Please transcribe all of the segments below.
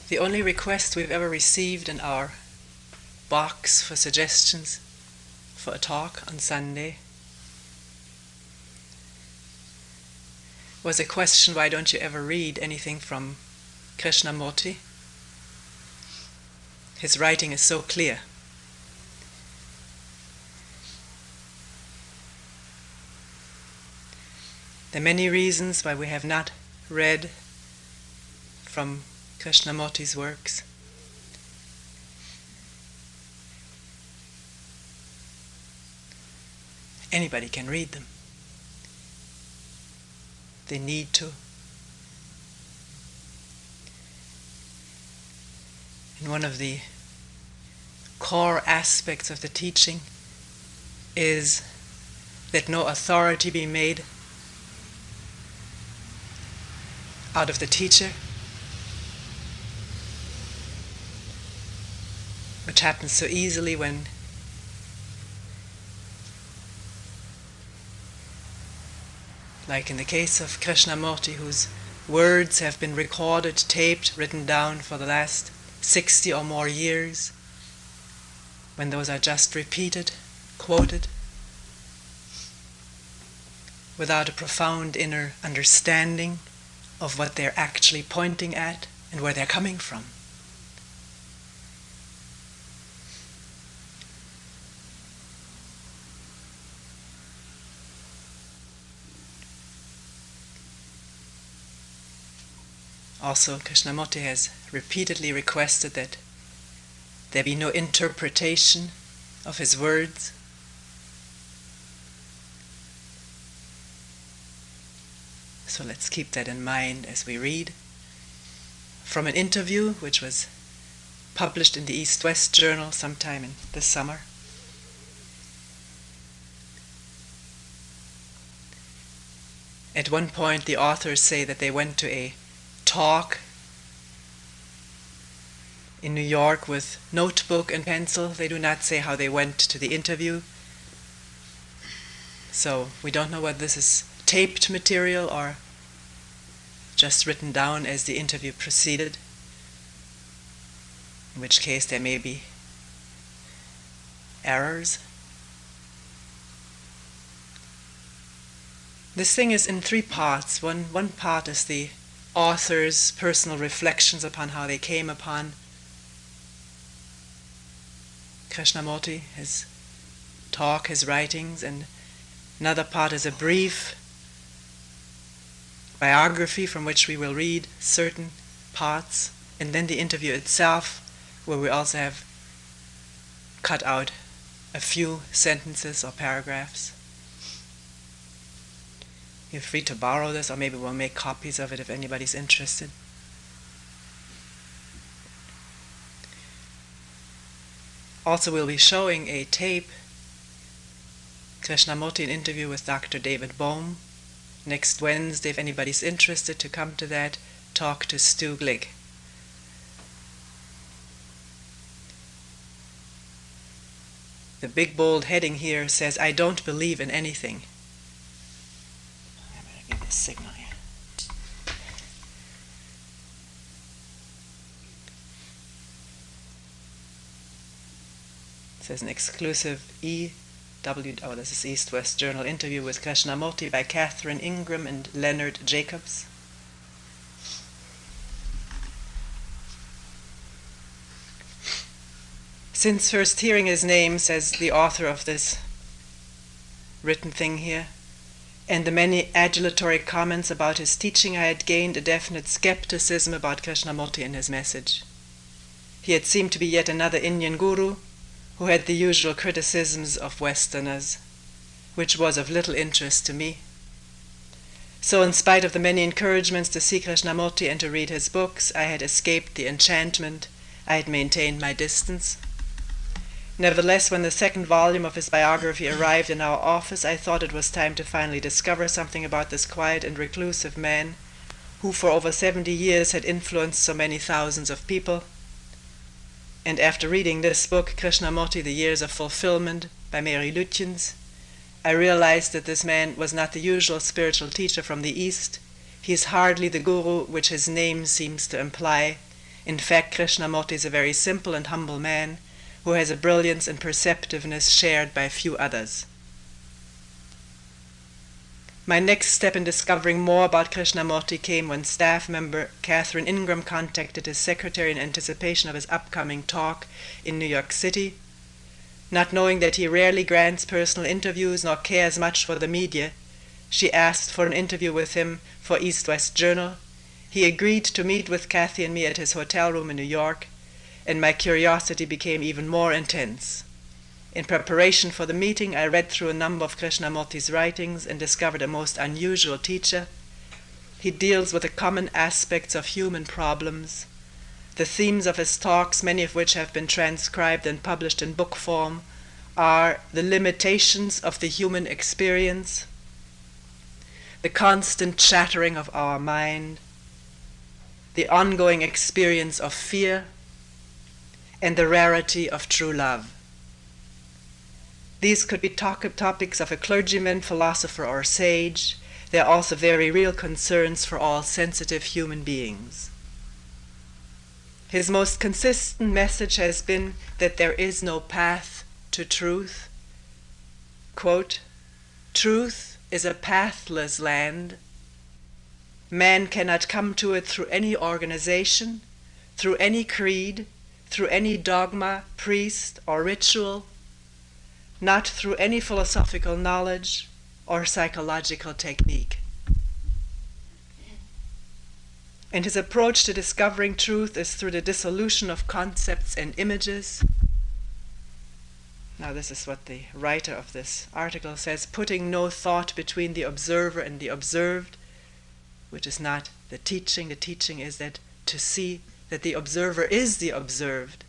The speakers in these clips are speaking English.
The only request we've ever received in our box for suggestions for a talk on Sunday was a question, why don't you ever read anything from Krishnamurti? His writing is so clear. There are many reasons why we have not read from Krishnamurti's works. Anybody can read them. They need to. And one of the core aspects of the teaching is that no authority be made out of the teacher, which happens so easily when like in the case of Krishnamurti, whose words have been recorded, taped, written down for the last 60 or more years, when those are just repeated, quoted, without a profound inner understanding of what they're actually pointing at and where they're coming from. Also, Krishnamurti has repeatedly requested that there be no interpretation of his words. So let's keep that in mind as we read from an interview which was published in the East-West Journal sometime in this summer. At one point the authors say that they went to a talk in New York with notebook and pencil. They do not say how they went to the interview. So we don't know whether this is taped material or just written down as the interview proceeded, in which case there may be errors. This thing is in three parts. One part is the author's personal reflections upon how they came upon Krishnamurti, his talk, his writings, and another part is a brief biography from which we will read certain parts, and then the interview itself, where we also have cut out a few sentences or paragraphs. You're free to borrow this, or maybe we'll make copies of it if anybody's interested. Also, we'll be showing a tape, Krishnamurti, an interview with Dr. David Bohm, next Wednesday. If anybody's interested to come to that, talk to Stu Glick. The big bold heading here says, I don't believe in anything. I'm going to give this signal here. It says an exclusive this is East-West Journal interview with Krishnamurti by Catherine Ingram and Leonard Jacobs. Since first hearing his name, says the author of this written thing here, and the many adulatory comments about his teaching, I had gained a definite skepticism about Krishnamurti and his message. He had seemed to be yet another Indian guru who had the usual criticisms of Westerners, which was of little interest to me. So in spite of the many encouragements to see Krishnamurti and to read his books, I had escaped the enchantment. I had maintained my distance. Nevertheless, when the second volume of his biography arrived in our office, I thought it was time to finally discover something about this quiet and reclusive man who for over 70 years had influenced so many thousands of people. And after reading this book, Krishnamurti, The Years of Fulfillment, by Mary Lutyens, I realized that this man was not the usual spiritual teacher from the East. He is hardly the guru which his name seems to imply, In fact, Krishnamurti is a very simple and humble man who has a brilliance and perceptiveness shared by few others. My next step in discovering more about Krishnamurti came when staff member Catherine Ingram contacted his secretary in anticipation of his upcoming talk in New York City. Not knowing that he rarely grants personal interviews nor cares much for the media, she asked for an interview with him for East West Journal. He agreed to meet with Kathy and me at his hotel room in New York, and my curiosity became even more intense. In preparation for the meeting, I read through a number of Krishnamurti's writings and discovered a most unusual teacher. He deals with the common aspects of human problems. The themes of his talks, many of which have been transcribed and published in book form, are the limitations of the human experience, the constant chattering of our mind, the ongoing experience of fear, and the rarity of true love. These could be topics of a clergyman, philosopher, or sage. They are also very real concerns for all sensitive human beings. His most consistent message has been that there is no path to truth. Quote, "Truth is a pathless land. Man cannot come to it through any organization, through any creed, through any dogma, priest, or ritual, not through any philosophical knowledge or psychological technique." And his approach to discovering truth is through the dissolution of concepts and images. Now this is what the writer of this article says: putting no thought between the observer and the observed, which is not the teaching. The teaching is that to see that the observer is the observed,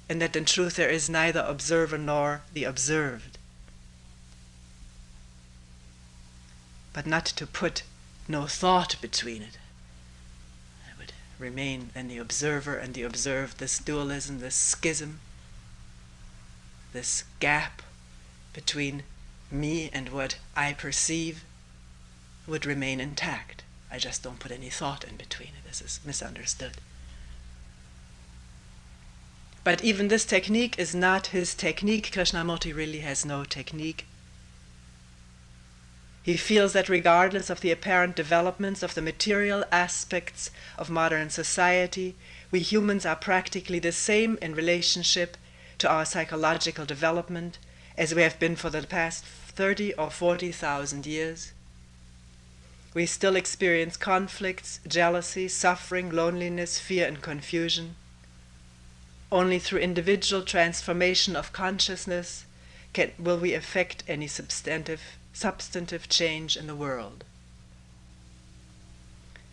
and that in truth there is neither observer nor the observed. But not to put no thought between it. It would remain then the observer and the observed, this dualism, this schism, this gap between me and what I perceive would remain intact. I just don't put any thought in between it. This is misunderstood. But even this technique is not his technique. Krishnamurti really has no technique. He feels that regardless of the apparent developments of the material aspects of modern society, we humans are practically the same in relationship to our psychological development as we have been for the past 30 or 40,000 years. We still experience conflicts, jealousy, suffering, loneliness, fear, and confusion. Only through individual transformation of consciousness will we effect any substantive change in the world.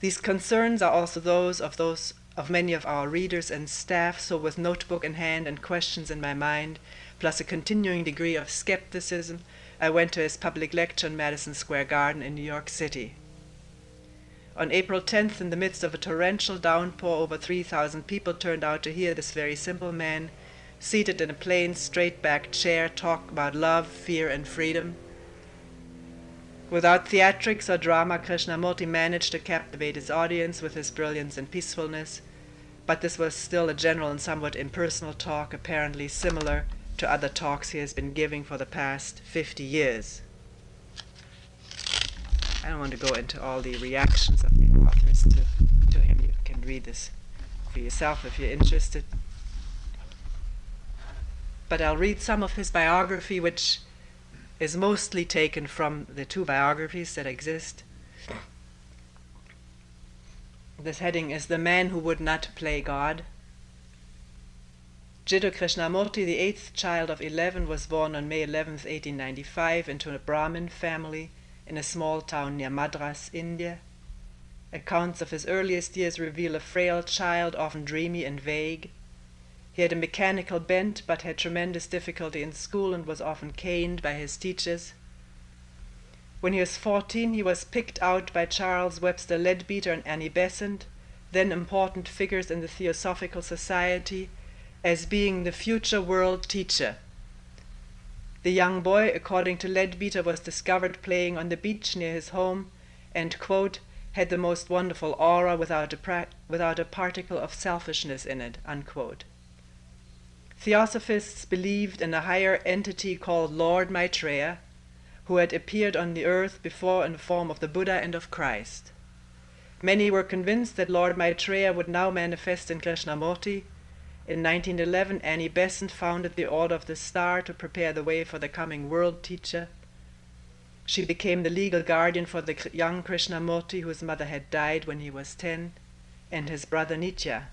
These concerns are also those of many of our readers and staff, so with notebook in hand and questions in my mind, plus a continuing degree of skepticism, I went to his public lecture in Madison Square Garden in New York City. On April 10th, in the midst of a torrential downpour, over 3,000 people turned out to hear this very simple man, seated in a plain, straight-backed chair, talk about love, fear, and freedom. Without theatrics or drama, Krishnamurti managed to captivate his audience with his brilliance and peacefulness, but this was still a general and somewhat impersonal talk, apparently similar to other talks he has been giving for the past 50 years. I don't want to go into all the reactions of the authors to him. You can read this for yourself if you're interested. But I'll read some of his biography, which is mostly taken from the two biographies that exist. This heading is "The Man Who Would Not Play God." Jiddu Krishnamurti, the eighth child of 11, was born on May 11, 1895, into a Brahmin family in a small town near Madras, India. Accounts of his earliest years reveal a frail child, often dreamy and vague. He had a mechanical bent, but had tremendous difficulty in school and was often caned by his teachers. When he was 14, he was picked out by Charles Webster Leadbeater and Annie Besant, then important figures in the Theosophical Society, as being the future world teacher. The young boy, according to Leadbeater, was discovered playing on the beach near his home and, quote, had the most wonderful aura without a particle of selfishness in it, unquote. Theosophists believed in a higher entity called Lord Maitreya, who had appeared on the earth before in the form of the Buddha and of Christ. Many were convinced that Lord Maitreya would now manifest in Krishnamurti. In 1911, Annie Besant founded the Order of the Star to prepare the way for the coming world teacher. She became the legal guardian for the young Krishnamurti, whose mother had died when he was 10, and his brother Nitya.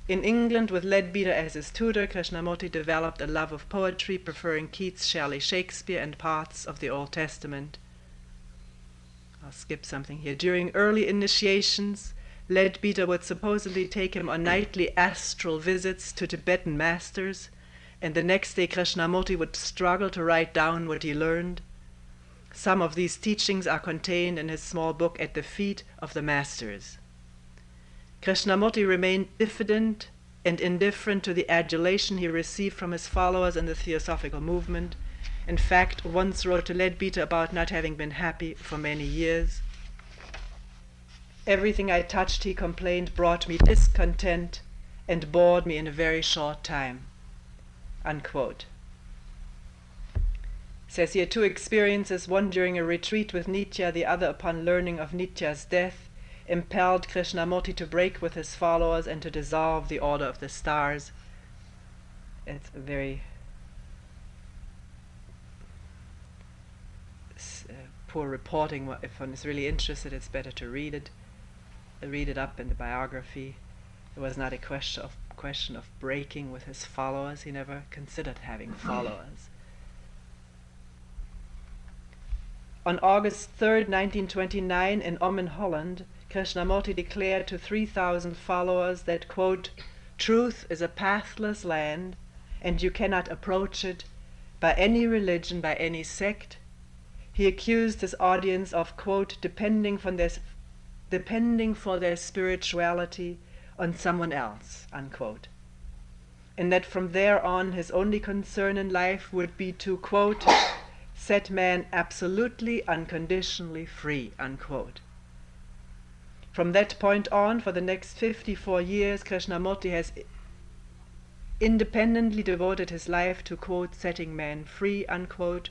In England, with Leadbeater as his tutor, Krishnamurti developed a love of poetry, preferring Keats, Shelley, Shakespeare, and parts of the Old Testament. I'll skip something here. During early initiations, Leadbeater would supposedly take him on nightly astral visits to Tibetan masters, and the next day Krishnamurti would struggle to write down what he learned. Some of these teachings are contained in his small book, At the Feet of the Masters. Krishnamurti remained diffident and indifferent to the adulation he received from his followers in the Theosophical movement. In fact, once wrote to Leadbeater about not having been happy for many years. Everything I touched, he complained, brought me discontent and bored me in a very short time, unquote. Says here, 2 experiences, one during a retreat with Nitya, the other upon learning of Nitya's death, impelled Krishnamurti to break with his followers and to dissolve the Order of the Stars. It's a very poor reporting. If one is really interested, it's better to read it up in the biography. It was not a question of breaking with his followers. He never considered having followers. On August 3rd, 1929, in Ommen, Holland, Krishnamurti declared to 3,000 followers that, quote, truth is a pathless land, and you cannot approach it by any religion, by any sect. He accused his audience of, quote, depending for their spirituality on someone else, unquote. And that from there on his only concern in life would be to, quote, set man absolutely, unconditionally free, unquote. From that point on, for the next 54 years, Krishnamurti has independently devoted his life to, quote, setting man free, unquote,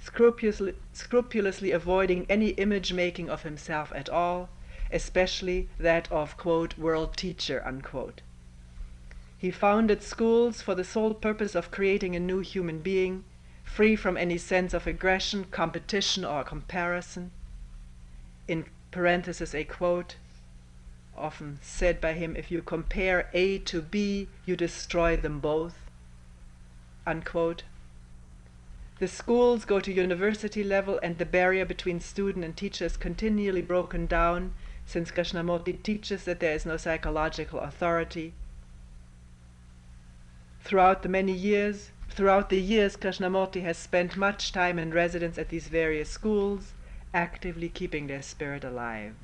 scrupulously avoiding any image making of himself at all, especially that of, quote, world teacher, unquote. He founded schools for the sole purpose of creating a new human being, free from any sense of aggression, competition, or comparison. In parenthesis, a quote often said by him, if you compare A to B, you destroy them both, unquote. The schools go to university level, and the barrier between student and teacher is continually broken down, since Krishnamurti teaches that there is no psychological authority. Throughout the years, Krishnamurti has spent much time in residence at these various schools, actively keeping their spirit alive.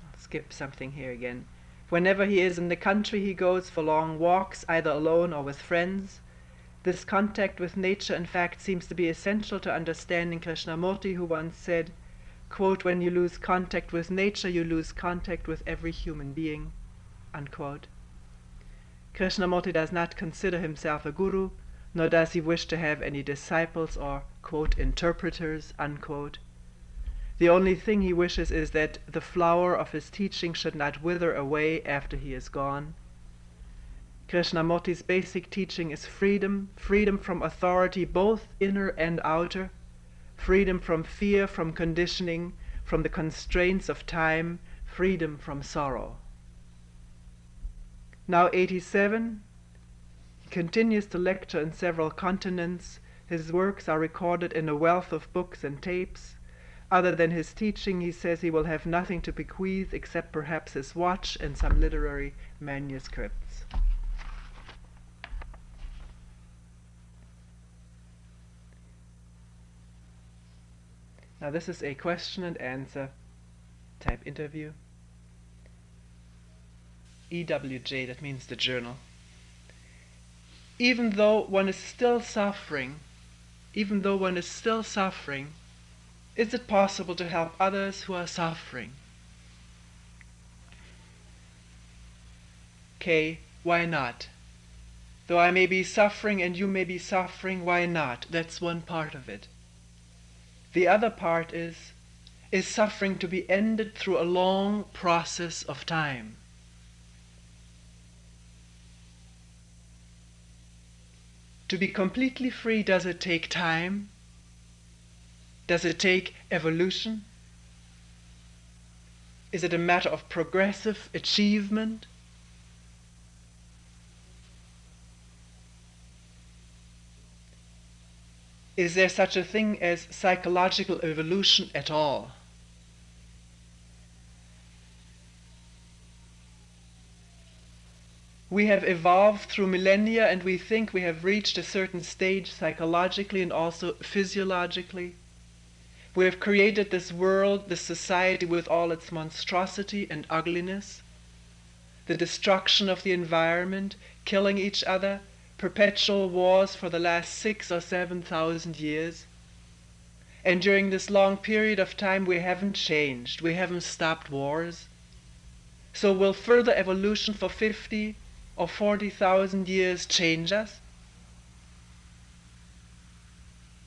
I'll skip something here again. Whenever he is in the country, he goes for long walks, either alone or with friends. This contact with nature, in fact, seems to be essential to understanding Krishnamurti, who once said, quote, when you lose contact with nature, you lose contact with every human being, unquote. Krishnamurti does not consider himself a guru, nor does he wish to have any disciples or, quote, interpreters, unquote. The only thing he wishes is that the flower of his teaching should not wither away after he is gone. Krishnamurti's basic teaching is freedom, freedom from authority, both inner and outer, freedom from fear, from conditioning, from the constraints of time, freedom from sorrow. Now 87, he continues to lecture in several continents. His works are recorded in a wealth of books and tapes. Other than his teaching, he says he will have nothing to bequeath except perhaps his watch and some literary manuscripts. Now this is a question and answer type interview. EWJ, that means the journal. Even though one is still suffering even though one is still suffering, is it possible to help others who are suffering? Okay, why not? Though I may be suffering and you may be suffering, why not? That's one part of it. The other part is suffering to be ended through a long process of time? To be completely free, does it take time? Does it take evolution? Is it a matter of progressive achievement? Is there such a thing as psychological evolution at all? We have evolved through millennia and we think we have reached a certain stage psychologically and also physiologically. We have created this world, this society with all its monstrosity and ugliness, the destruction of the environment, killing each other, perpetual wars for the last 6,000 or 7,000 years. And during this long period of time we haven't changed, we haven't stopped wars. So will further evolution for 50 or 40,000 years change us?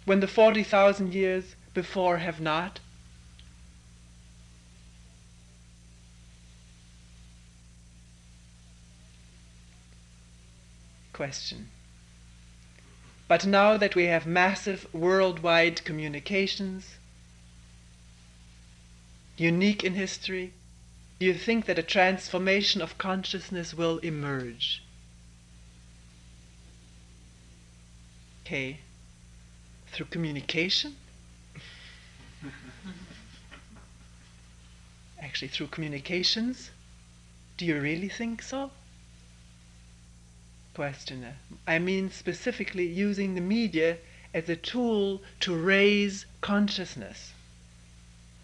When the 40,000 years before have not? Question. But now that we have massive worldwide communications, unique in history, do you think that a transformation of consciousness will emerge? Okay. Through communication? Actually, through communications? Do you really think so? Questioner. I mean specifically using the media as a tool to raise consciousnness.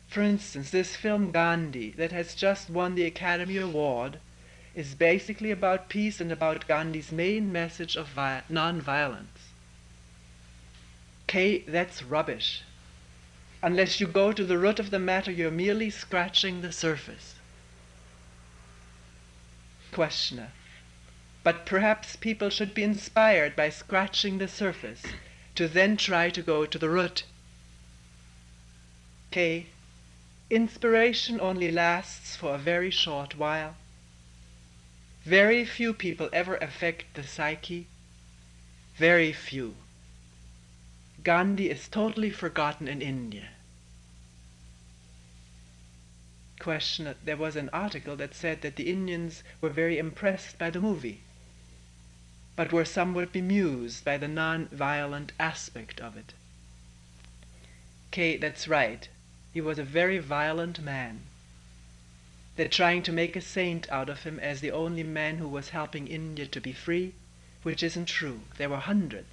For instance, this film Gandhi, that has just won the Academy Award, is basically about peace and about Gandhi's main message of non-violence. Okay, that's rubbish. Unless you go to the root of the matter, you're merely scratching the surface. Questioner. But perhaps people should be inspired by scratching the surface to then try to go to the root. Okay, inspiration only lasts for a very short while. Very few people ever affect the psyche. Very few. Gandhi is totally forgotten in India. Question. There was an article that said that the Indians were very impressed by the movie, but were somewhat bemused by the non-violent aspect of it. Okay, that's right. He was a very violent man. They're trying to make a saint out of him as the only man who was helping India to be free, which isn't true. There were hundreds.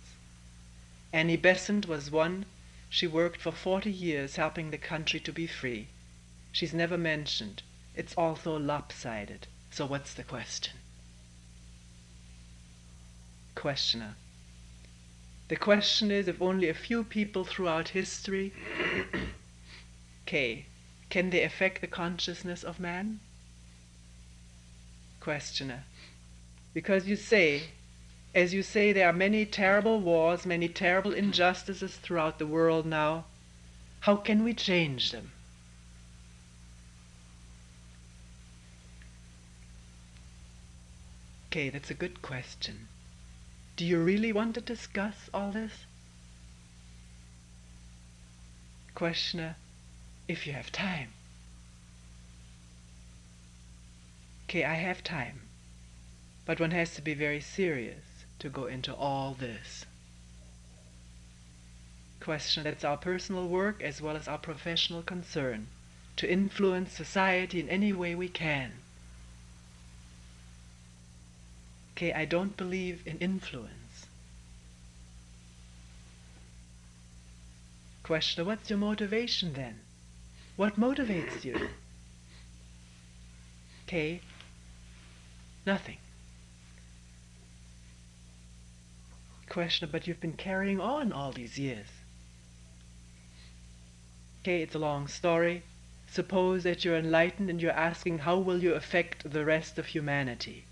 Annie Besant was one. She worked for 40 years helping the country to be free. She's never mentioned. It's also lopsided. So what's the question? Questioner. The question is, if only a few people throughout history can they affect the consciousness of man? Questioner. Because as you say, there are many terrible wars, many terrible injustices throughout the world now. How can we change them? Okay, that's a good question. Do you really want to discuss all this? Questioner. If you have time. Okay, I have time. But one has to be very serious to go into all this. Question. That's our personal work as well as our professional concern, to influence society in any way we can. Okay, I don't believe in influence. Question. What's your motivation then? What motivates you? Okay, nothing. question, but you've been carrying on all these years. Okay, it's a long story. Suppose that you're enlightened and you're asking, how will you affect the rest of humanity?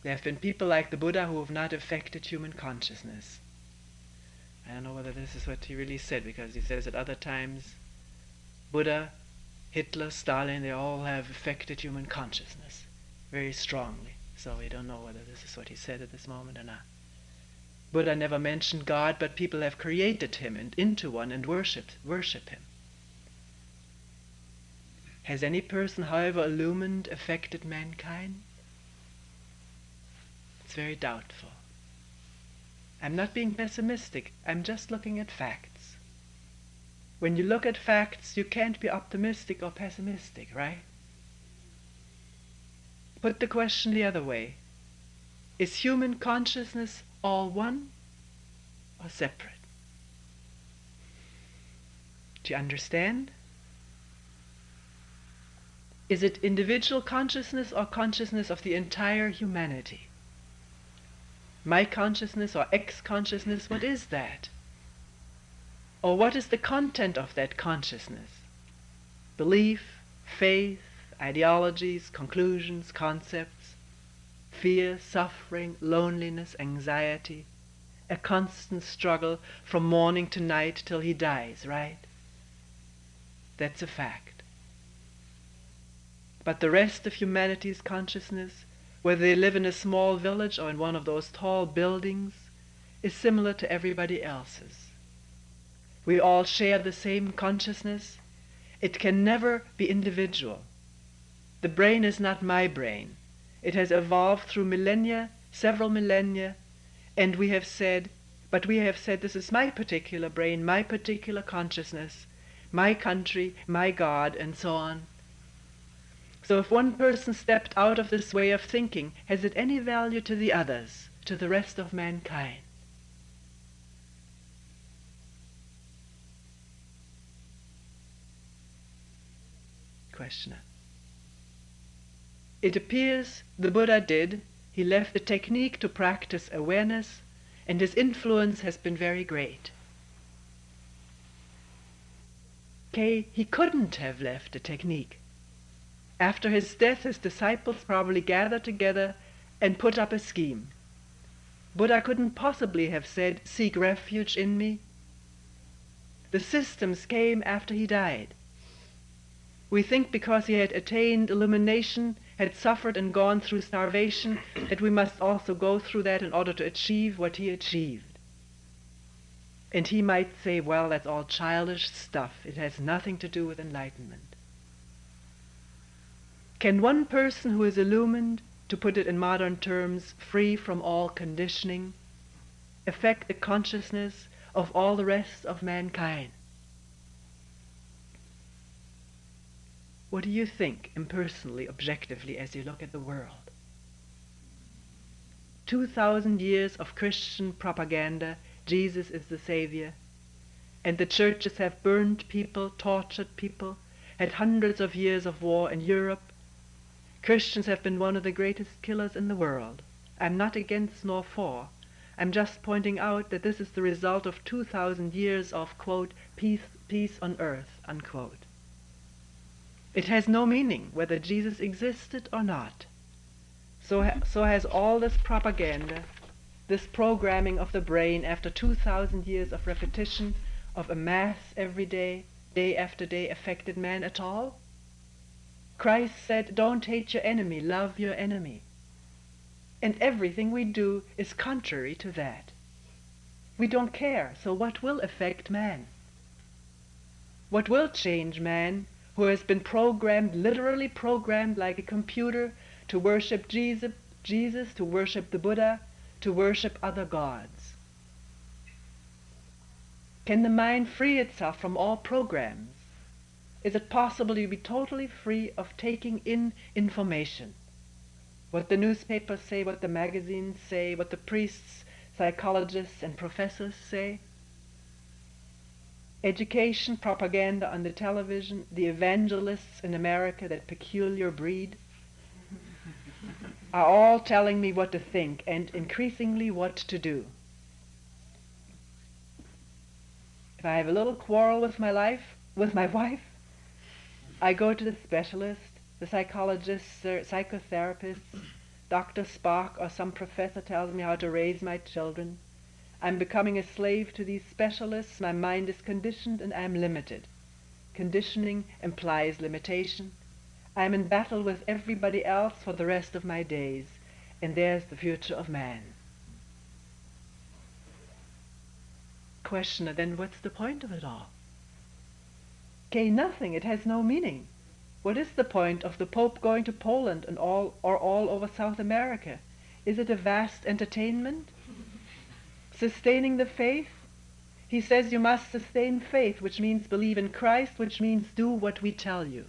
There have been people like the Buddha who have not affected human consciousness. I don't know whether this is what he really said, because he says at other times, Buddha, Hitler, Stalin, they all have affected human consciousness very strongly. So we don't know whether this is what he said at this moment or not. Buddha never mentioned God, but people have created him and into one and worship him. Has any person, however illumined, affected mankind? It's very doubtful. I'm not being pessimistic, I'm just looking at facts. When you look at facts, you can't be optimistic or pessimistic, right? Put the question the other way. Is human consciousness all one or separate? Do you understand? Is it individual consciousness or consciousness of the entire humanity? My consciousness or X-consciousness, what is that? Or what is the content of that consciousness? Belief, faith, ideologies, conclusions, concepts, fear, suffering, loneliness, anxiety, a constant struggle from morning to night till he dies, right? That's a fact. But the rest of humanity's consciousness, whether they live in a small village or in one of those tall buildings, is similar to everybody else's. We all share the same consciousness. It can never be individual. The brain is not my brain. It has evolved through millennia, several millennia, and we have said this is my particular brain, my particular consciousness, my country, my God, and so on. So if one person stepped out of this way of thinking, has it any value to the others, to the rest of mankind? Questioner. It appears the Buddha did. He left the technique to practice awareness, and his influence has been very great. Okay, he couldn't have left the technique. After his death, his disciples probably gathered together and put up a scheme. Buddha couldn't possibly have said, "Seek refuge in me." The systems came after he died. We think because he had attained illumination, had suffered and gone through starvation, that we must also go through that in order to achieve what he achieved. And he might say, well, that's all childish stuff. It has nothing to do with enlightenment. Can one person who is illumined, to put it in modern terms, free from all conditioning, affect the consciousness of all the rest of mankind? What do you think, impersonally, objectively, as you look at the world? 2,000 years of Christian propaganda, Jesus is the Savior, and the churches have burned people, tortured people, had hundreds of years of war in Europe. Christians have been one of the greatest killers in the world. I'm not against nor for. I'm just pointing out that this is the result of 2,000 years of, quote, peace on earth, unquote. It has no meaning whether Jesus existed or not. So has all this propaganda, this programming of the brain after 2,000 years of repetition of a mass every day, day after day, affected man at all? Christ said, don't hate your enemy, love your enemy. And everything we do is contrary to that. We don't care, so what will affect man? What will change man, who has been programmed, literally programmed like a computer, to worship Jesus, to worship the Buddha, to worship other gods? Can the mind free itself from all programs? Is it possible to be totally free of taking in information? What the newspapers say, what the magazines say, what the priests, psychologists, and professors say? Education, propaganda on the television, the evangelists in America, that peculiar breed. are all telling me what to think and increasingly what to do. If I have a little quarrel with my wife, I go to the specialist, the psychologist, psychotherapist, Dr. Spock, or some professor tells me how to raise my children. I'm becoming a slave to these specialists. My mind is conditioned and I'm limited. Conditioning implies limitation. I'm in battle with everybody else for the rest of my days, and there's the future of man. Questioner, then what's the point of it all? Okay, nothing. It has no meaning. What is the point of the Pope going to Poland and all over South America? Is it a vast entertainment? Sustaining the faith? He says you must sustain faith, which means believe in Christ, which means do what we tell you.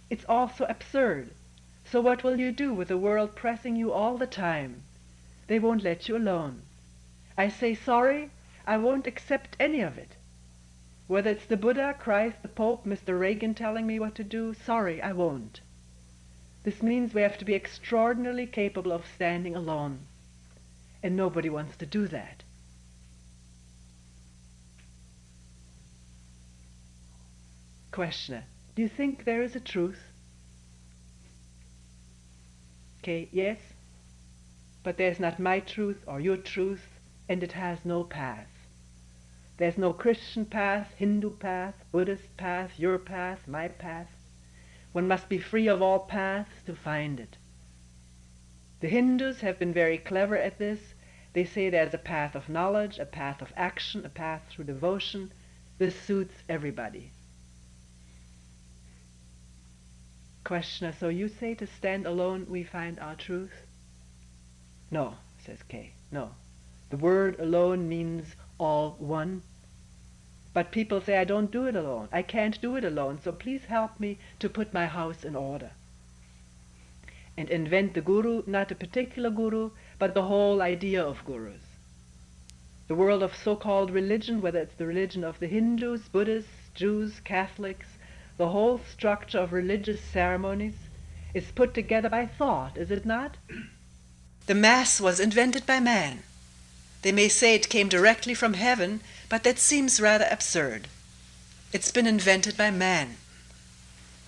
It's also absurd. So what will you do with the world pressing you all the time? They won't let you alone. I say sorry, I won't accept any of it. Whether it's the Buddha, Christ, the Pope, Mr. Reagan telling me what to do, sorry, I won't. This means we have to be extraordinarily capable of standing alone. And nobody wants to do that. Questioner, do you think there is a truth? Okay, yes, but there's not my truth or your truth, and it has no path. There's no Christian path, Hindu path, Buddhist path, your path, my path. One must be free of all paths to find it. The Hindus have been very clever at this. They say there's a path of knowledge, a path of action, a path through devotion. This suits everybody. Questioner, so you say to stand alone we find our truth? No, says Kay, no. The word alone means all one. But people say I don't do it alone. I can't do it alone, so please help me to put my house in order. And invent the guru, not a particular guru, but the whole idea of gurus. The world of so-called religion, whether it's the religion of the Hindus, Buddhists, Jews, Catholics, the whole structure of religious ceremonies is put together by thought, is it not? The Mass was invented by man. They may say it came directly from heaven, but that seems rather absurd. It's been invented by man.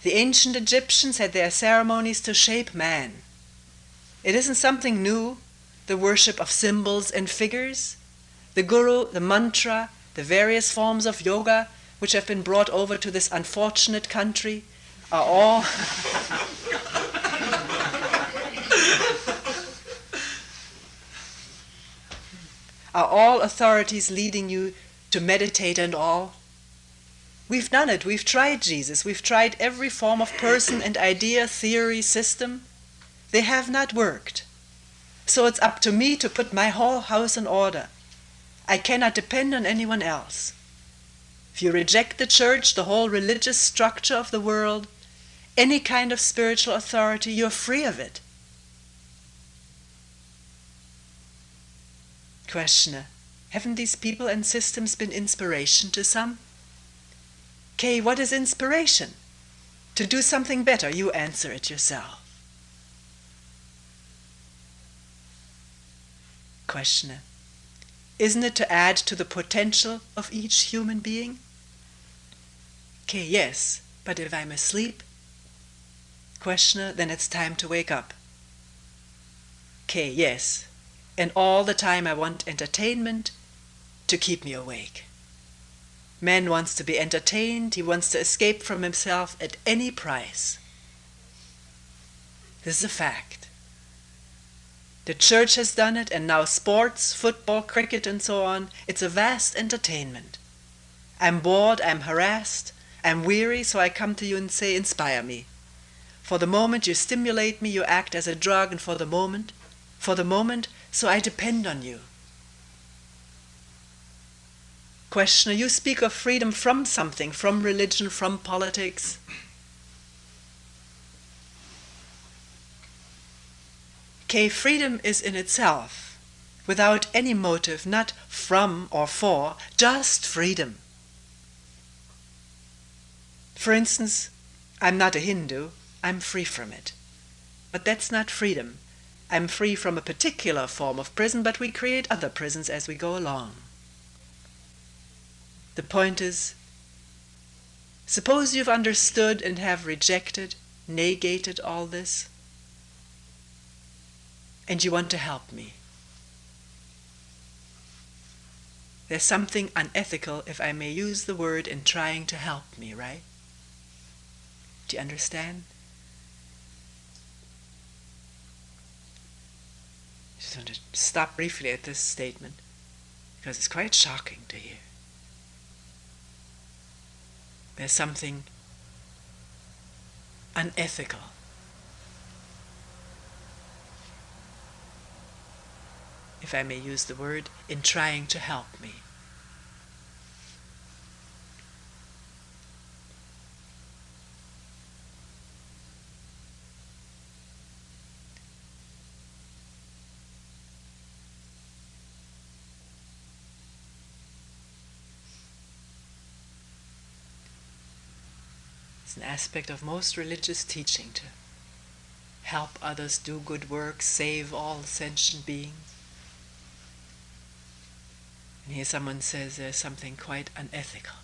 The ancient Egyptians had their ceremonies to shape man. It isn't something new, the worship of symbols and figures. The guru, the mantra, the various forms of yoga which have been brought over to this unfortunate country are all authorities leading you to meditate and all. We've done it. We've tried Jesus. We've tried every form of person and idea, theory, system. They have not worked. So it's up to me to put my whole house in order. I cannot depend on anyone else. If you reject the church, the whole religious structure of the world, any kind of spiritual authority, you're free of it. Questioner, haven't these people and systems been inspiration to some? Kay, what is inspiration? To do something better, you answer it yourself. Questioner, isn't it to add to the potential of each human being? Okay, yes, but if I'm asleep? Questioner, then it's time to wake up. Okay, yes, and all the time I want entertainment to keep me awake. Man wants to be entertained, he wants to escape from himself at any price. This is a fact. The church has done it, and now sports, football, cricket, and so on, it's a vast entertainment. I'm bored, I'm harassed, I'm weary, so I come to you and say, inspire me. For the moment you stimulate me, you act as a drug, and for the moment, so I depend on you. Questioner, you speak of freedom from something, from religion, from politics. Okay, freedom is in itself, without any motive, not from or for, just freedom. For instance, I'm not a Hindu, I'm free from it. But that's not freedom. I'm free from a particular form of prison, but we create other prisons as we go along. The point is, suppose you've understood and have rejected, negated all this, and you want to help me. There's something unethical, if I may use the word, in trying to help me, right? Do you understand? I just want to stop briefly at this statement, because it's quite shocking to hear. There's something unethical. If I may use the word, in trying to help me. It's an aspect of most religious teaching to help others do good work, save all sentient beings. And here someone says there's something quite unethical,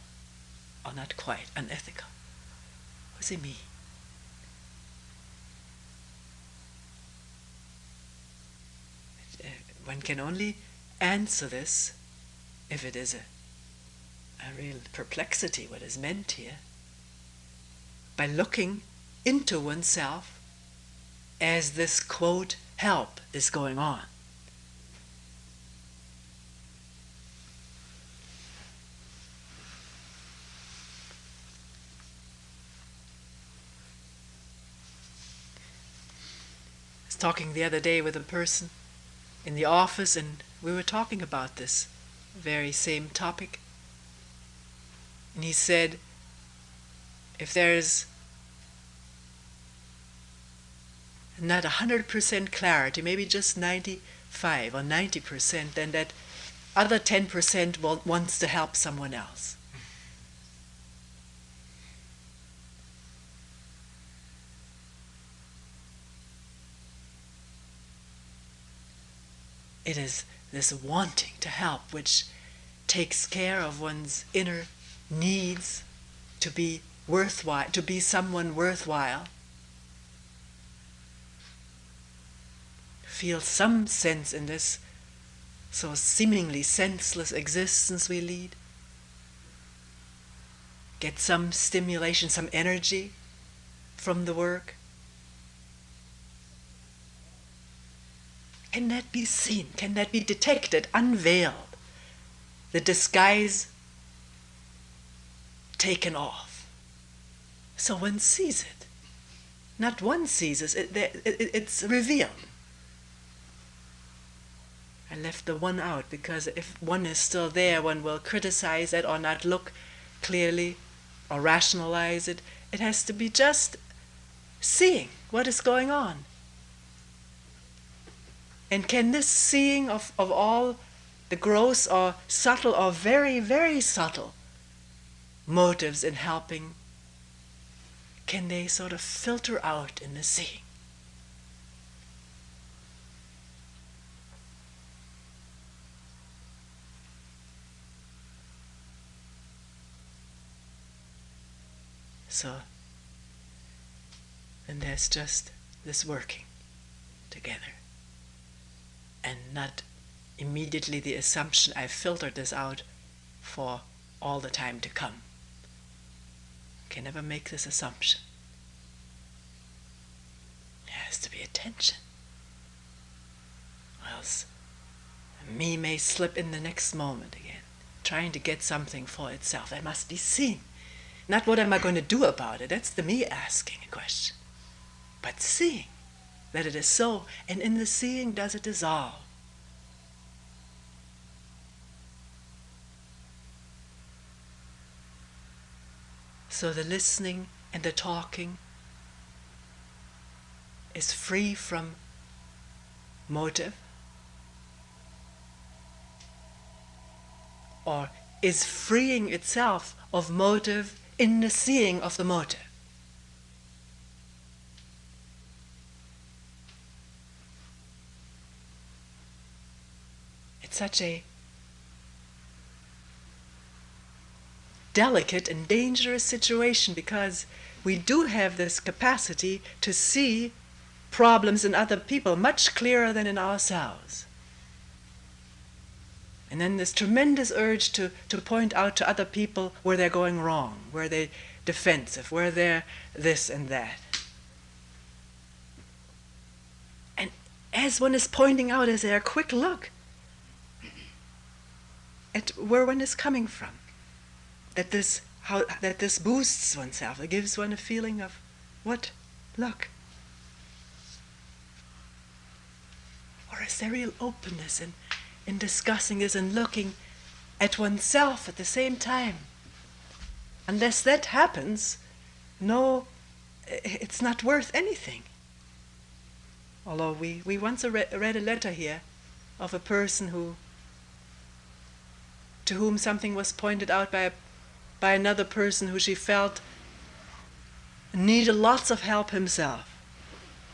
or not quite, unethical. What does he mean? One can only answer this if it is a real perplexity, what is meant here, by looking into oneself as this, quote, help is going on. I was talking the other day with a person in the office, and we were talking about this very same topic. And he said, if there's not 100% clarity, maybe just 95 or 90%, then that other 10% wants to help someone else. It is this wanting to help which takes care of one's inner needs to be worthwhile, to be someone worthwhile. Feel some sense in this so seemingly senseless existence we lead. Get some stimulation, some energy from the work. Can that be seen? Can that be detected, unveiled? The disguise taken off. So one sees it. Not one sees it, it's revealed. I left the one out because if one is still there, one will criticize it or not look clearly or rationalize it. It has to be just seeing what is going on. And can this seeing of all the gross or subtle or very, very subtle motives in helping, can they sort of filter out in the seeing? So, then there's just this working together. And not immediately the assumption I've filtered this out for all the time to come. I can never make this assumption. There has to be attention. Or else me may slip in the next moment again, trying to get something for itself. I must be seen. Not what am I going to do about it, that's the me asking a question. But seeing that it is so, and in the seeing does it dissolve. So the listening and the talking is free from motive, or is freeing itself of motive in the seeing of the motive. it's such a delicate and dangerous situation, because we do have this capacity to see problems in other people much clearer than in ourselves. And then this tremendous urge to point out to other people where they're going wrong, where they're defensive, where they're this and that. And as one is pointing out, is there a quick look at where one is coming from? That this boosts oneself. It gives one a feeling of, what? Look. Or is there real openness in discussing this and looking at oneself at the same time? Unless that happens, no, it's not worth anything. Although we once read a letter here of a person to whom something was pointed out by another person who she felt needed lots of help himself.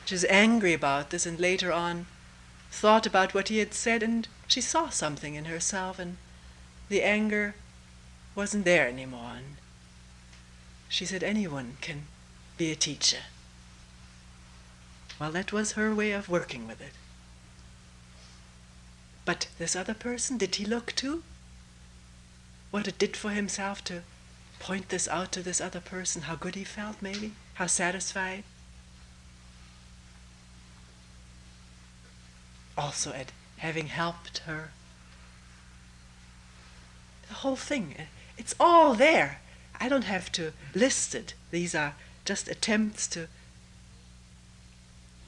She was angry about this, and later on thought about what he had said, and she saw something in herself, and the anger wasn't there anymore. And she said, anyone can be a teacher. Well, that was her way of working with it. But this other person, did he look too? What it did for himself to point this out to this other person, how good he felt maybe, how satisfied. Also at having helped her. The whole thing, it's all there. I don't have to list it. These are just attempts to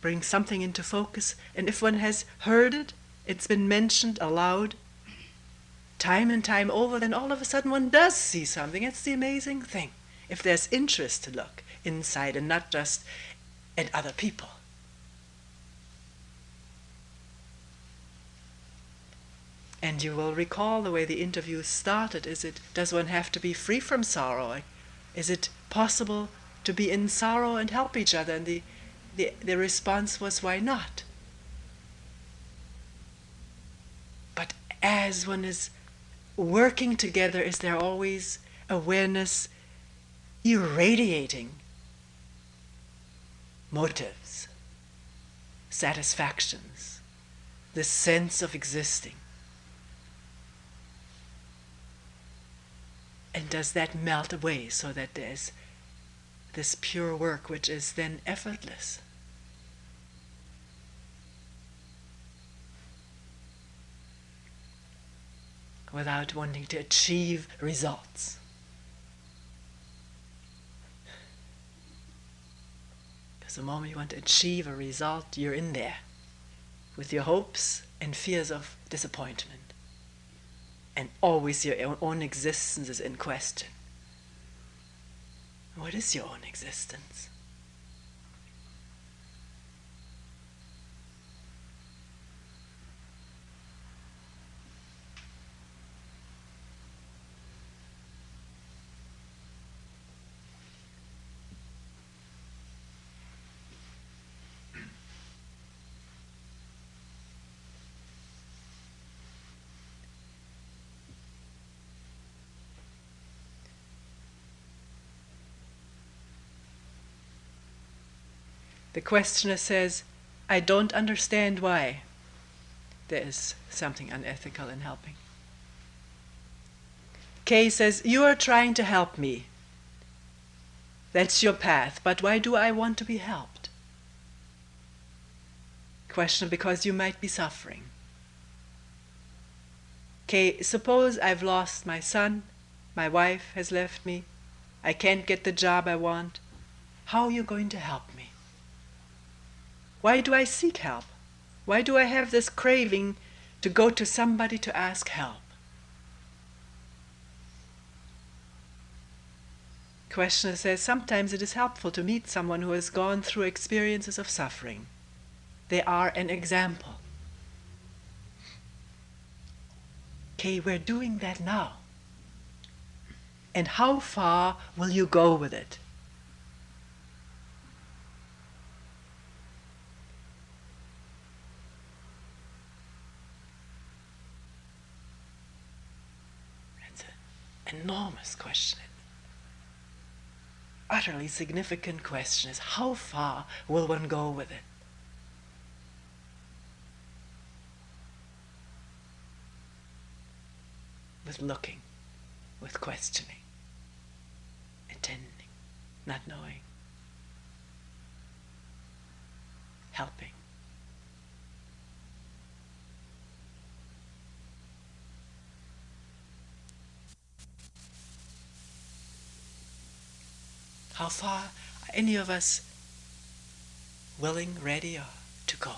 bring something into focus. And if one has heard it, it's been mentioned aloud, time and time over, then all of a sudden one does see something. It's the amazing thing. If there's interest to look inside and not just at other people. And you will recall the way the interview started. Does one have to be free from sorrow? Is it possible to be in sorrow and help each other? And the response was, why not? But as one is working together, is there always awareness irradiating motives, satisfactions, this sense of existing? And does that melt away so that there's this pure work which is then effortless? Without wanting to achieve results. Because the moment you want to achieve a result, you're in there with your hopes and fears of disappointment. And always your own existence is in question. What is your own existence? The questioner says, I don't understand why. There is something unethical in helping. Kay says, you are trying to help me. That's your path, but why do I want to be helped? Questioner, because you might be suffering. Kay, suppose I've lost my son, my wife has left me, I can't get the job I want. How are you going to help me? Why do I seek help? Why do I have this craving to go to somebody to ask help? Questioner says, sometimes it is helpful to meet someone who has gone through experiences of suffering. They are an example. Okay, we're doing that now. And how far will you go with it? enormous question, utterly significant question is, how far will one go with it? With looking, with questioning, attending, not knowing, helping. How far are any of us willing, ready, or to go?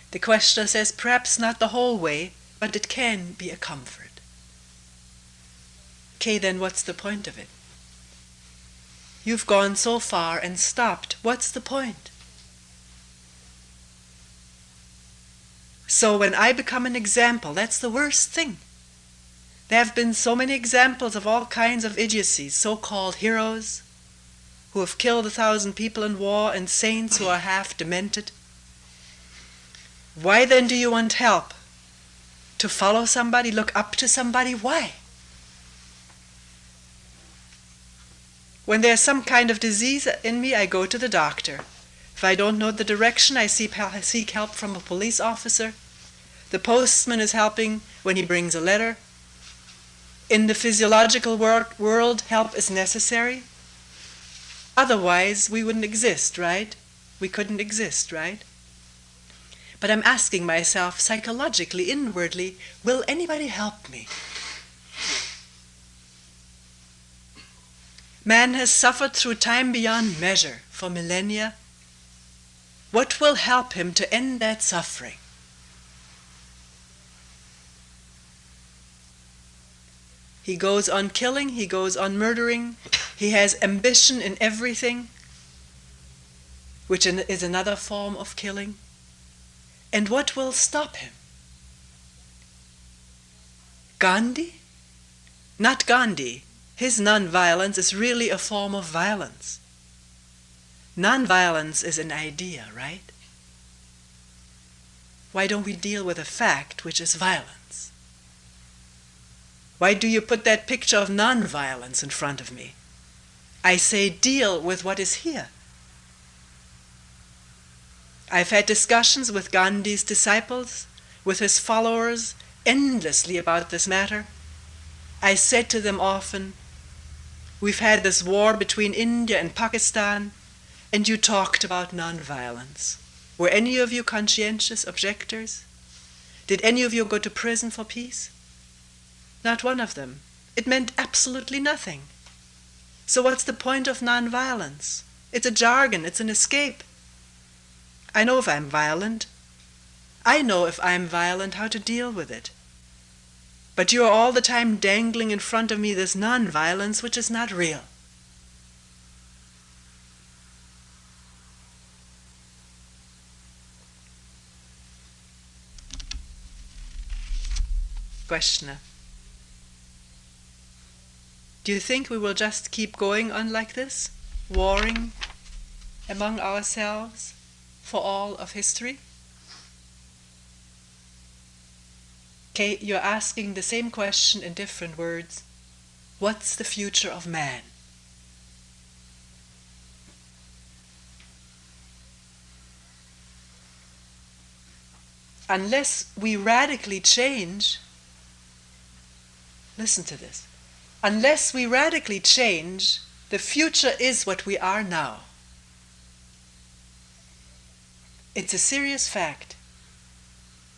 The questioner says, perhaps not the whole way, but it can be a comfort. Okay, then what's the point of it? You've gone so far and stopped. What's the point? So when I become an example, that's the worst thing. There have been so many examples of all kinds of idiocies, so-called heroes who have killed 1,000 people in war, and saints who are half demented. Why then do you want help? To follow somebody, look up to somebody? Why? When there's some kind of disease in me, I go to the doctor. If I don't know the direction, I seek help from a police officer. The postman is helping when he brings a letter. In the physiological world, help is necessary. Otherwise, we wouldn't exist, right? We couldn't exist, right? But I'm asking myself psychologically, inwardly, will anybody help me? Man has suffered through time beyond measure for millennia. What will help him to end that suffering? He goes on killing, he goes on murdering, he has ambition in everything, which is another form of killing. And what will stop him? Gandhi? Not Gandhi. His non-violence is really a form of violence. Non-violence is an idea, right? Why don't we deal with a fact, which is violence? Why do you put that picture of non-violence in front of me? I say deal with what is here. I've had discussions with Gandhi's disciples, with his followers, endlessly about this matter. I said to them often, we've had this war between India and Pakistan, and you talked about non-violence. Were any of you conscientious objectors? Did any of you go to prison for peace? Not one of them. It meant absolutely nothing. So what's the point of non-violence? It's a jargon, it's an escape. I know if I'm violent. I know if I'm violent how to deal with it. But you are all the time dangling in front of me this non-violence which is not real. Questioner. Do you think we will just keep going on like this, warring among ourselves for all of history? Okay, you're asking the same question in different words. What's the future of man? Unless we radically change, listen to this, unless we radically change, the future is what we are now. It's a serious fact.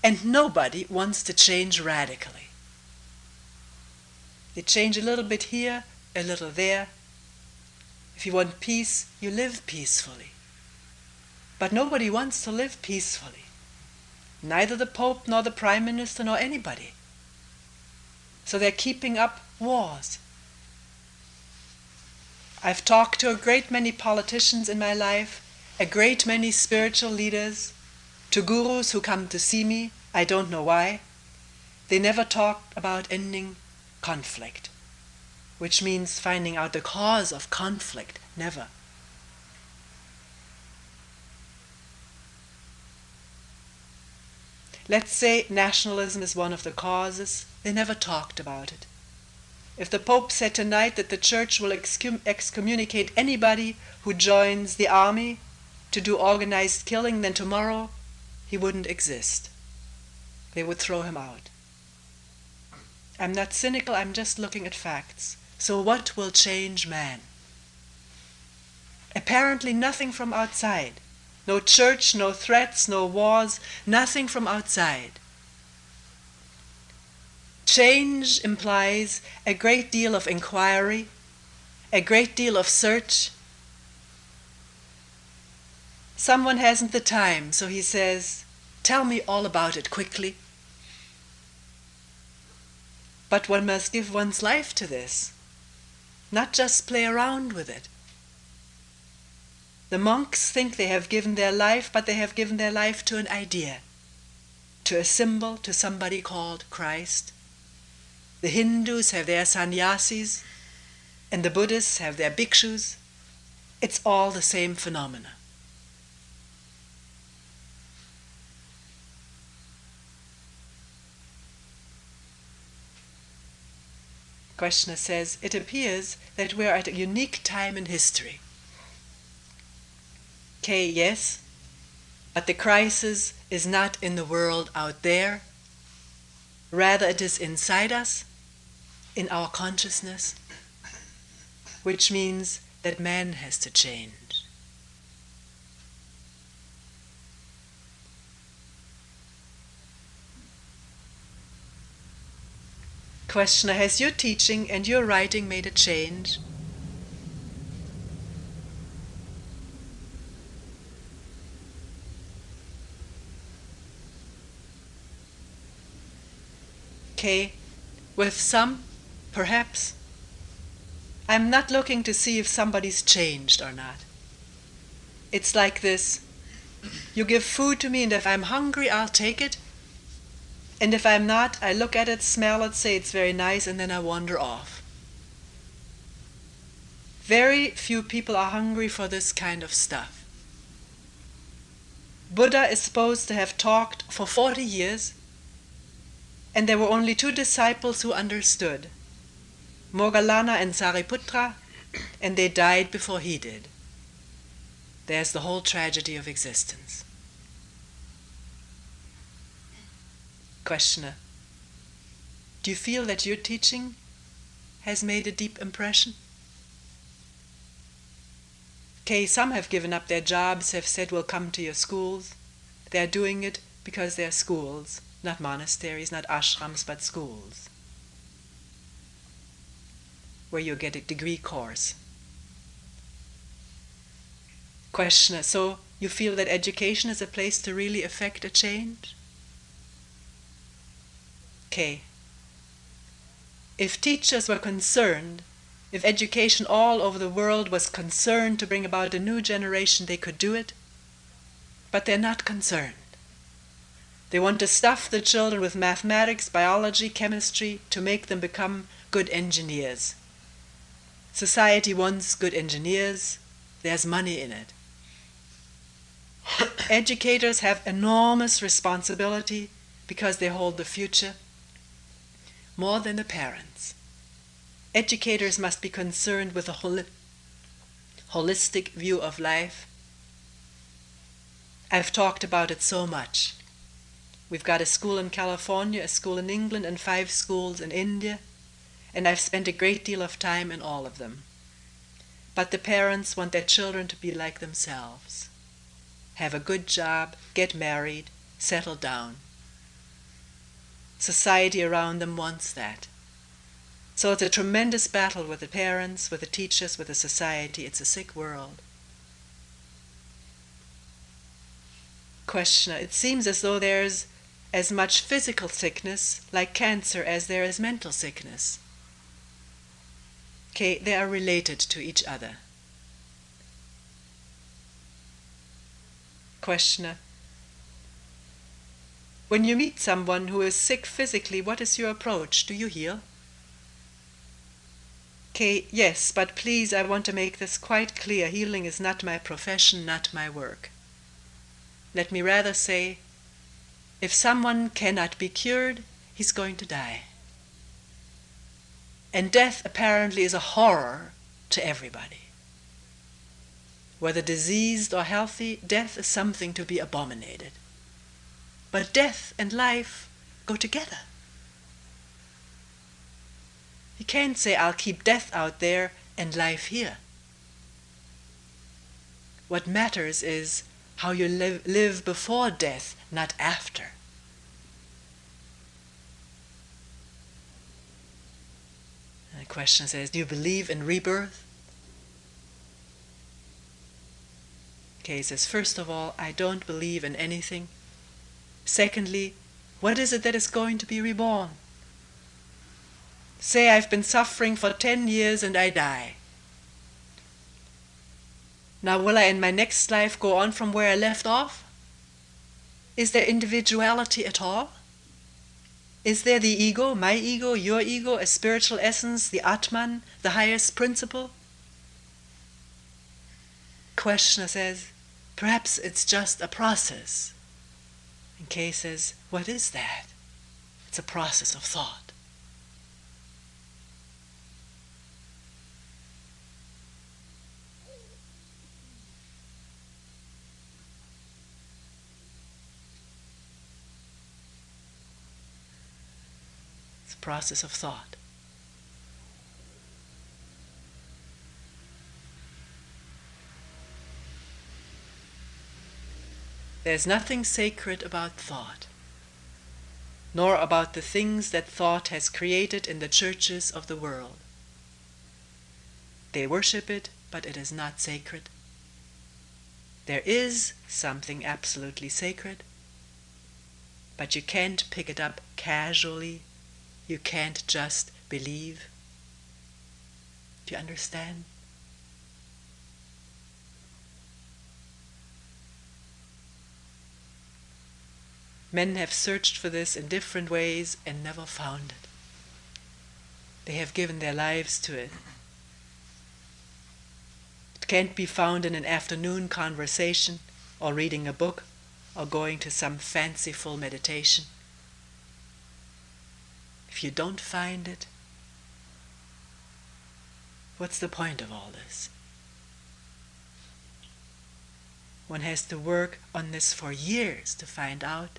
And nobody wants to change radically. They change a little bit here, a little there. If you want peace, you live peacefully. But nobody wants to live peacefully. Neither the Pope, nor the Prime Minister, nor anybody. So they're keeping up wars. I've talked to a great many politicians in my life, a great many spiritual leaders, to gurus who come to see me, I don't know why, They never talked about ending conflict, which means finding out the cause of conflict. Never. Let's say nationalism is one of the causes. They never talked about it. If the Pope said tonight that the Church will excommunicate anybody who joins the army to do organized killing, then tomorrow he wouldn't exist. They would throw him out. I'm not cynical, I'm just looking at facts. So what will change man? Apparently nothing from outside. No church, no threats, no wars, nothing from outside. Change implies a great deal of inquiry, a great deal of search. Someone hasn't the time, so he says, "Tell me all about it quickly." But one must give one's life to this, not just play around with it. The monks think they have given their life, but they have given their life to an idea, to a symbol, to somebody called Christ. The Hindus have their sannyasis, and the Buddhists have their bhikshus. It's all the same phenomena. Questioner says, it appears that we are at a unique time in history. Okay, yes, but the crisis is not in the world out there. Rather, it is inside us, in our consciousness, which means that man has to change. Questioner, has your teaching and your writing made a change? Okay, with some, perhaps. I'm not looking to see if somebody's changed or not. It's like this. You give food to me, and if I'm hungry, I'll take it. And if I'm not, I look at it, smell it, say it's very nice, and then I wander off. Very few people are hungry for this kind of stuff. Buddha is supposed to have talked for 40 years, and there were only 2 disciples who understood, Moggallana and Sariputra, and they died before he did. There's the whole tragedy of existence. Questioner, do you feel that your teaching has made a deep impression? Okay, some have given up their jobs, have said we'll come to your schools. They're doing it because they're schools, not monasteries, not ashrams, but schools, where you get a degree course. Questioner, so you feel that education is a place to really affect a change? Okay. If teachers were concerned, if education all over the world was concerned to bring about a new generation, they could do it. But they're not concerned. They want to stuff the children with mathematics, biology, chemistry to make them become good engineers. Society wants good engineers. There's money in it. Educators have enormous responsibility because they hold the future more than the parents. Educators must be concerned with a holistic view of life. I've talked about it so much. We've got a school in California, a school in England, and 5 schools in India, and I've spent a great deal of time in all of them. But the parents want their children to be like themselves. Have a good job, get married, settle down. Society around them wants that. So it's a tremendous battle with the parents, with the teachers, with the society. It's a sick world. Questioner, it seems as though there's as much physical sickness, like cancer, as there is mental sickness. Okay, they are related to each other. Questioner, When you meet someone who is sick physically, what is your approach? Do you heal? Okay, yes, but please, I want to make this quite clear. Healing is not my profession, not my work. Let me rather say, if someone cannot be cured, he's going to die. And death apparently is a horror to everybody. Whether diseased or healthy, death is something to be abominated. But death and life go together. You can't say, I'll keep death out there and life here. What matters is how you live before death, not after. And the question says, do you believe in rebirth? Okay, he says, first of all, I don't believe in anything. Secondly, what is it that is going to be reborn? Say I've been suffering for 10 years and I die. Now will I in my next life go on from where I left off? Is there individuality at all? Is there the ego, my ego, your ego, a spiritual essence, the Atman, the highest principle? Questioner says, perhaps it's just a process. And Kay says, what is that? It's a process of thought. It's a process of thought. There's nothing sacred about thought, nor about the things that thought has created in the churches of the world. They worship it, but it is not sacred. There is something absolutely sacred, but you can't pick it up casually. You can't just believe. Do you understand? Men have searched for this in different ways and never found it. They have given their lives to it. It can't be found in an afternoon conversation or reading a book or going to some fanciful meditation. If you don't find it, what's the point of all this? One has to work on this for years to find out.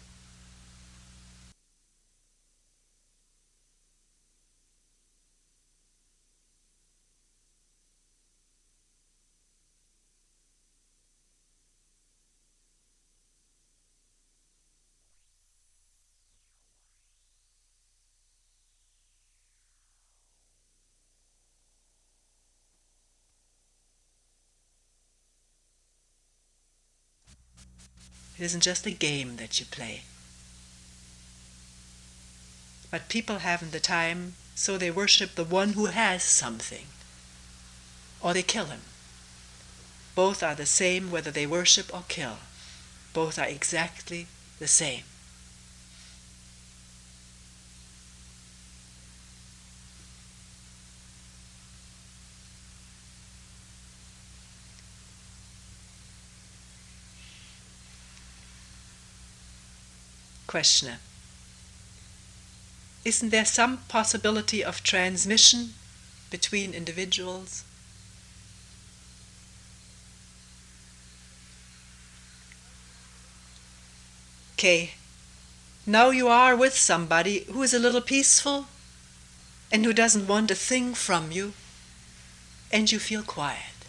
It isn't just a game that you play. But people haven't the time, so they worship the one who has something. Or they kill him. Both are the same whether they worship or kill. Both are exactly the same. Questioner: isn't there some possibility of transmission between individuals? Okay, now you are with somebody who is a little peaceful and who doesn't want a thing from you, and you feel quiet.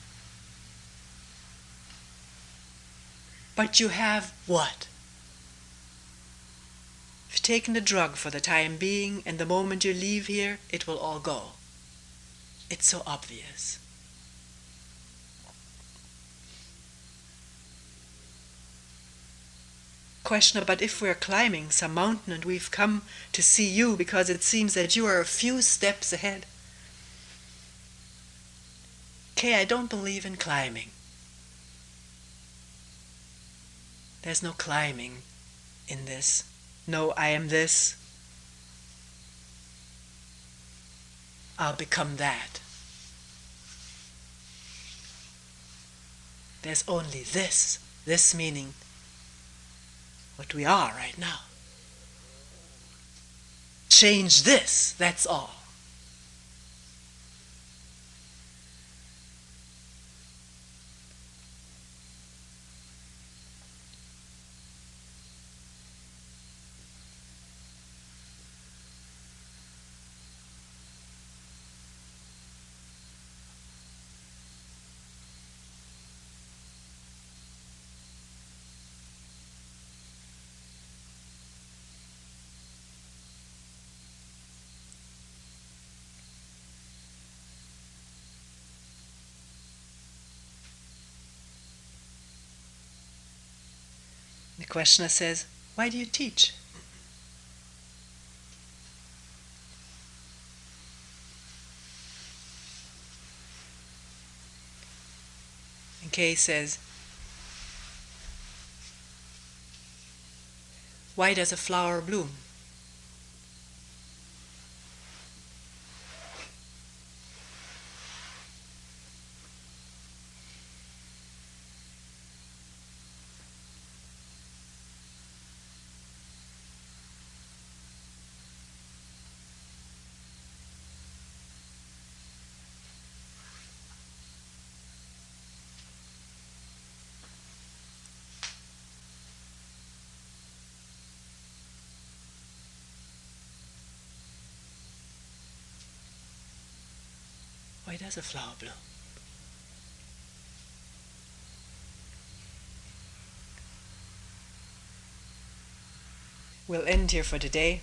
But you have what? You've taken the drug for the time being, and the moment you leave here, it will all go. It's so obvious. Questioner: but if we're climbing some mountain and we've come to see you because it seems that you are a few steps ahead. Okay, I don't believe in climbing. There's no climbing in this. No, I am this, I'll become that. There's only this meaning what we are right now. Change this, that's all. The questioner says, why do you teach? And Kay says, why does a flower bloom? Why does a flower bloom? We'll end here for today.